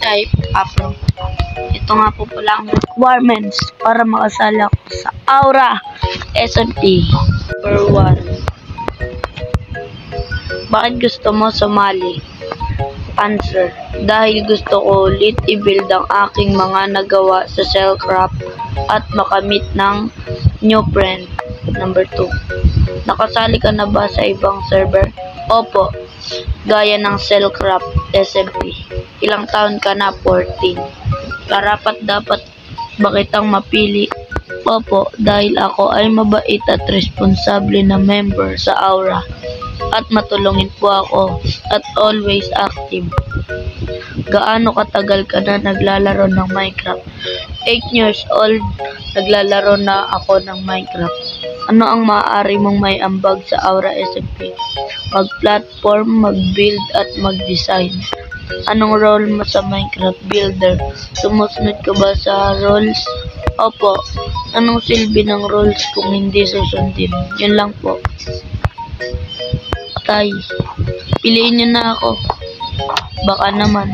type Afro. Ito nga po pala ang requirements para makasali ako sa Aura SMP Number 1. Bakit gusto mo sumali? Answer: dahil gusto ko ulit i-build ang aking mga nagawa sa Cellcraft at makamit ng new friend. Number 2. Nakasali ka na ba sa ibang server? Opo, gaya ng Cellcraft SMP. Ilang taon ka na? 14. Karapat dapat ba kitang mapili? Opo, dahil ako ay mabait at responsable na member sa Aura at matulungin po ako at always active. Gaano katagal ka na naglalaro ng Minecraft? 8 years old, naglalaro na ako ng Minecraft. Ano ang maaari mong may ambag sa Aura SMP? Mag-platform, mag-build at mag-design. Anong role mo sa Minecraft Builder? Sumusunod ka ba sa rules? Opo. Anong silbi ng rules kung hindi susundin? Yun lang po. Tay, piliin niyo na ako. Baka naman.